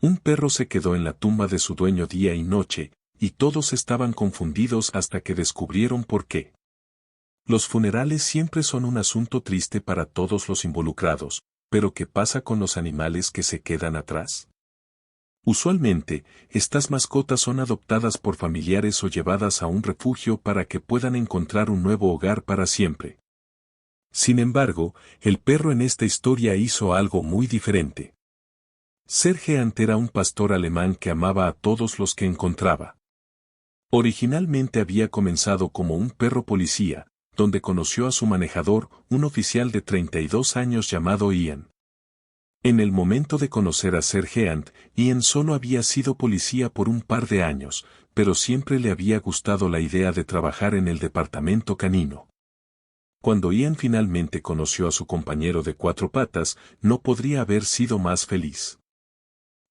Un perro se quedó en la tumba de su dueño día y noche, y todos estaban confundidos hasta que descubrieron por qué. Los funerales siempre son un asunto triste para todos los involucrados, pero ¿qué pasa con los animales que se quedan atrás? Usualmente, estas mascotas son adoptadas por familiares o llevadas a un refugio para que puedan encontrar un nuevo hogar para siempre. Sin embargo, el perro en esta historia hizo algo muy diferente. Serge Ant era un pastor alemán que amaba a todos los que encontraba. Originalmente había comenzado como un perro policía, donde conoció a su manejador, un oficial de 32 años llamado Ian. En el momento de conocer a Serge Ant, Ian solo había sido policía por un par de años, pero siempre le había gustado la idea de trabajar en el departamento canino. Cuando Ian finalmente conoció a su compañero de 4 patas, no podría haber sido más feliz.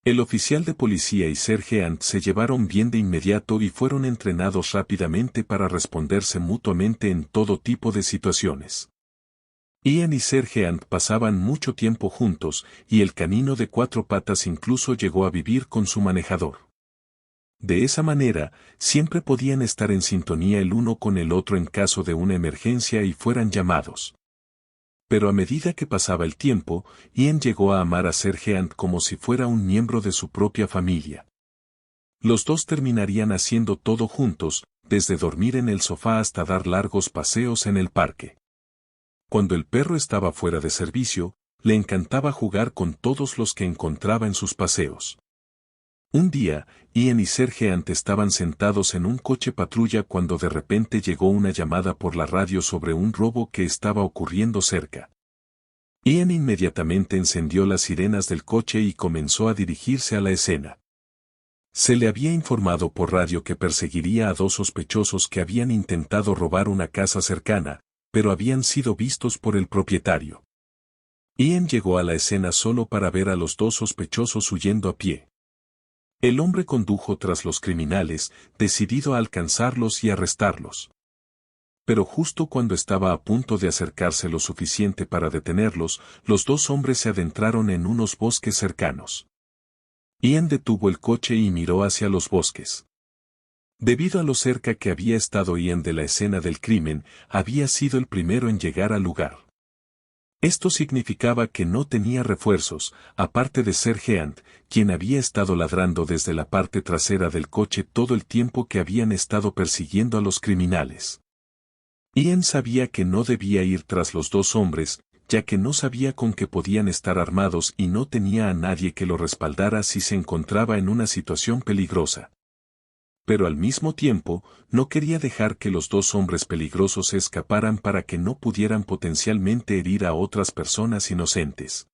El oficial de policía y Serge Ant se llevaron bien de inmediato y fueron entrenados rápidamente para responderse mutuamente en todo tipo de situaciones. Ian y Serge Ant pasaban mucho tiempo juntos, y el canino de 4 patas incluso llegó a vivir con su manejador. De esa manera, siempre podían estar en sintonía el uno con el otro en caso de una emergencia y fueran llamados. Pero a medida que pasaba el tiempo, Ian llegó a amar a Serge Ant como si fuera un miembro de su propia familia. Los dos terminarían haciendo todo juntos, desde dormir en el sofá hasta dar largos paseos en el parque. Cuando el perro estaba fuera de servicio, le encantaba jugar con todos los que encontraba en sus paseos. Un día, Ian y Serge Ant estaban sentados en un coche patrulla cuando de repente llegó una llamada por la radio sobre un robo que estaba ocurriendo cerca. Ian inmediatamente encendió las sirenas del coche y comenzó a dirigirse a la escena. Se le había informado por radio que perseguiría a 2 sospechosos que habían intentado robar una casa cercana, pero habían sido vistos por el propietario. Ian llegó a la escena solo para ver a los 2 sospechosos huyendo a pie. El hombre condujo tras los criminales, decidido a alcanzarlos y arrestarlos. Pero justo cuando estaba a punto de acercarse lo suficiente para detenerlos, los 2 hombres se adentraron en unos bosques cercanos. Ian detuvo el coche y miró hacia los bosques. Debido a lo cerca que había estado Ian de la escena del crimen, había sido el primero en llegar al lugar. Esto significaba que no tenía refuerzos, aparte de Serge Ant, quien había estado ladrando desde la parte trasera del coche todo el tiempo que habían estado persiguiendo a los criminales. Ian sabía que no debía ir tras los 2 hombres, ya que no sabía con qué podían estar armados y no tenía a nadie que lo respaldara si se encontraba en una situación peligrosa. Pero al mismo tiempo, no quería dejar que los 2 hombres peligrosos se escaparan para que no pudieran potencialmente herir a otras personas inocentes.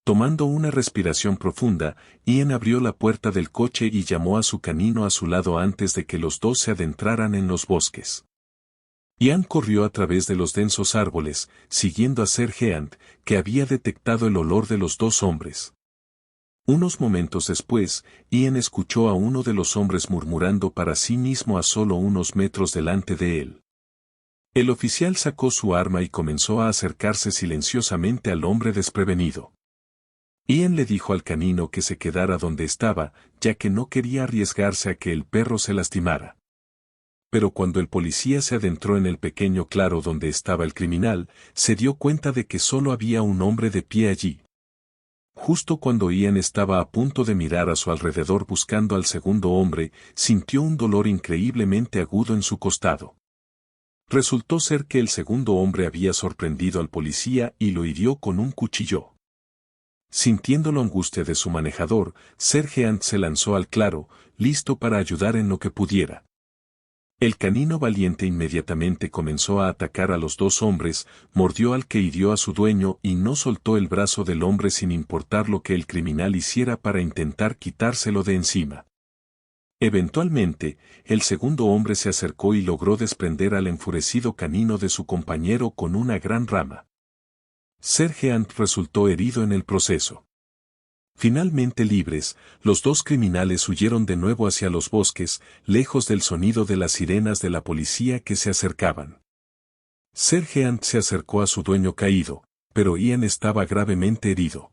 Tomando una respiración profunda, Ian abrió la puerta del coche y llamó a su canino a su lado antes de que los 2 se adentraran en los bosques. Ian corrió a través de los densos árboles, siguiendo a Serge Ant, que había detectado el olor de los 2 hombres. Unos momentos después, Ian escuchó a uno de los hombres murmurando para sí mismo a solo unos metros delante de él. El oficial sacó su arma y comenzó a acercarse silenciosamente al hombre desprevenido. Ian le dijo al canino que se quedara donde estaba, ya que no quería arriesgarse a que el perro se lastimara. Pero cuando el policía se adentró en el pequeño claro donde estaba el criminal, se dio cuenta de que solo había un hombre de pie allí. Justo cuando Ian estaba a punto de mirar a su alrededor buscando al segundo hombre, sintió un dolor increíblemente agudo en su costado. Resultó ser que el segundo hombre había sorprendido al policía y lo hirió con un cuchillo. Sintiendo la angustia de su manejador, Serge Ant se lanzó al claro, listo para ayudar en lo que pudiera. El canino valiente inmediatamente comenzó a atacar a los 2 hombres, mordió al que hirió a su dueño y no soltó el brazo del hombre sin importar lo que el criminal hiciera para intentar quitárselo de encima. Eventualmente, el segundo hombre se acercó y logró desprender al enfurecido canino de su compañero con una gran rama. Serge Ant resultó herido en el proceso. Finalmente libres, los 2 criminales huyeron de nuevo hacia los bosques, lejos del sonido de las sirenas de la policía que se acercaban. Serge Ant se acercó a su dueño caído, pero Ian estaba gravemente herido.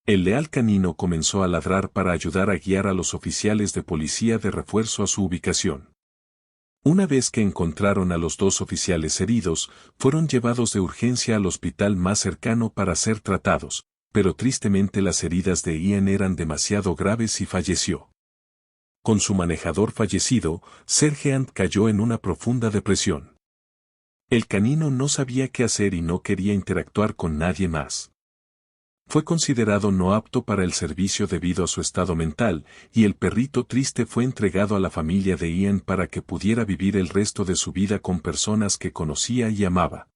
El leal canino comenzó a ladrar para ayudar a guiar a los oficiales de policía de refuerzo a su ubicación. Una vez que encontraron a los dos oficiales heridos, fueron llevados de urgencia al hospital más cercano para ser tratados, pero tristemente las heridas de Ian eran demasiado graves y falleció. Con su manejador fallecido, Sergeant cayó en una profunda depresión. El canino no sabía qué hacer y no quería interactuar con nadie más. Fue considerado no apto para el servicio debido a su estado mental, y el perrito triste fue entregado a la familia de Ian para que pudiera vivir el resto de su vida con personas que conocía y amaba.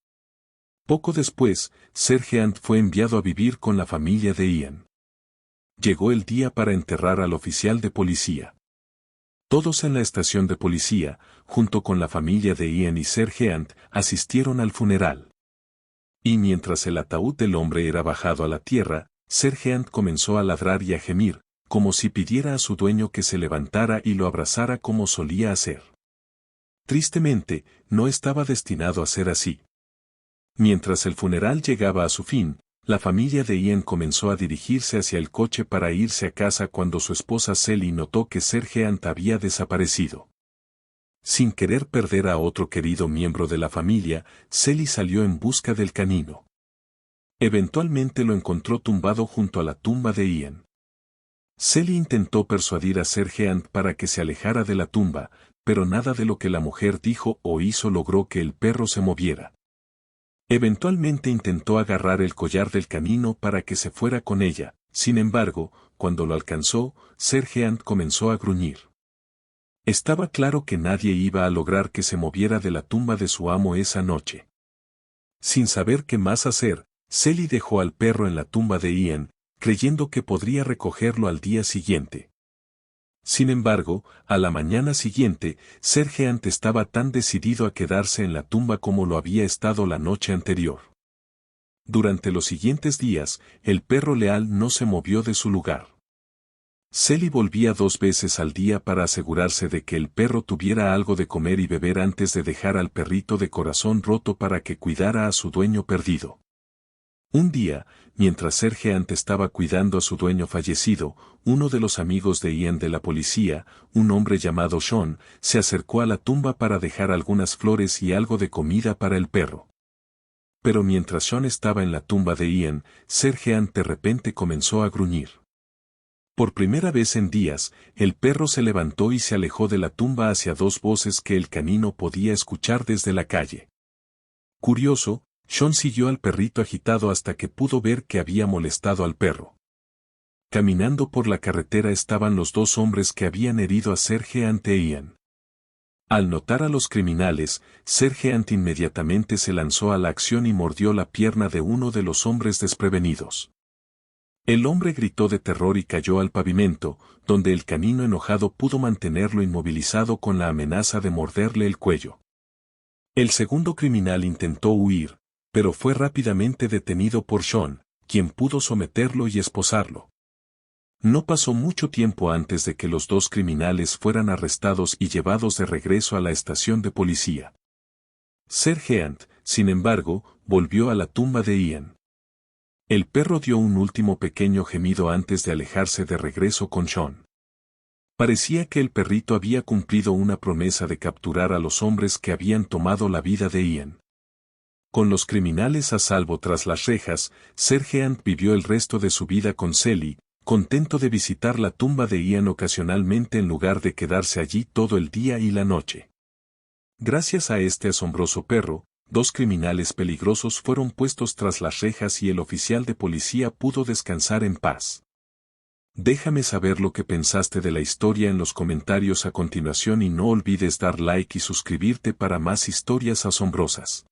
Poco después, Sergeant fue enviado a vivir con la familia de Ian. Llegó el día para enterrar al oficial de policía. Todos en la estación de policía, junto con la familia de Ian y Sergeant, asistieron al funeral. Y mientras el ataúd del hombre era bajado a la tierra, Sergeant comenzó a ladrar y a gemir, como si pidiera a su dueño que se levantara y lo abrazara como solía hacer. Tristemente, no estaba destinado a ser así. Mientras el funeral llegaba a su fin, la familia de Ian comenzó a dirigirse hacia el coche para irse a casa cuando su esposa Sally notó que Sergeant había desaparecido. Sin querer perder a otro querido miembro de la familia, Sally salió en busca del canino. Eventualmente lo encontró tumbado junto a la tumba de Ian. Sally intentó persuadir a Sergeant para que se alejara de la tumba, pero nada de lo que la mujer dijo o hizo logró que el perro se moviera. Eventualmente intentó agarrar el collar del canino para que se fuera con ella, sin embargo, cuando lo alcanzó, Sergeant comenzó a gruñir. Estaba claro que nadie iba a lograr que se moviera de la tumba de su amo esa noche. Sin saber qué más hacer, Sally dejó al perro en la tumba de Ian, creyendo que podría recogerlo al día siguiente. Sin embargo, a la mañana siguiente, Sergeant estaba tan decidido a quedarse en la tumba como lo había estado la noche anterior. Durante los siguientes días, el perro leal no se movió de su lugar. Sally volvía 2 veces al día para asegurarse de que el perro tuviera algo de comer y beber antes de dejar al perrito de corazón roto para que cuidara a su dueño perdido. Un día, mientras Sergeant estaba cuidando a su dueño fallecido, uno de los amigos de Ian de la policía, un hombre llamado Sean, se acercó a la tumba para dejar algunas flores y algo de comida para el perro. Pero mientras Sean estaba en la tumba de Ian, Sergeant de repente comenzó a gruñir. Por primera vez en días, el perro se levantó y se alejó de la tumba hacia 2 voces que el canino podía escuchar desde la calle. Curioso, Sean siguió al perrito agitado hasta que pudo ver que había molestado al perro. Caminando por la carretera estaban los 2 hombres que habían herido a Sergeant e Ian. Al notar a los criminales, Sergeant inmediatamente se lanzó a la acción y mordió la pierna de uno de los hombres desprevenidos. El hombre gritó de terror y cayó al pavimento, donde el canino enojado pudo mantenerlo inmovilizado con la amenaza de morderle el cuello. El segundo criminal intentó huir, pero fue rápidamente detenido por Sean, quien pudo someterlo y esposarlo. No pasó mucho tiempo antes de que los 2 criminales fueran arrestados y llevados de regreso a la estación de policía. Sergeant, sin embargo, volvió a la tumba de Ian. El perro dio un último pequeño gemido antes de alejarse de regreso con Sean. Parecía que el perrito había cumplido una promesa de capturar a los hombres que habían tomado la vida de Ian. Con los criminales a salvo tras las rejas, Sergeant vivió el resto de su vida con Sally, contento de visitar la tumba de Ian ocasionalmente en lugar de quedarse allí todo el día y la noche. Gracias a este asombroso perro, 2 criminales peligrosos fueron puestos tras las rejas y el oficial de policía pudo descansar en paz. Déjame saber lo que pensaste de la historia en los comentarios a continuación y no olvides dar like y suscribirte para más historias asombrosas.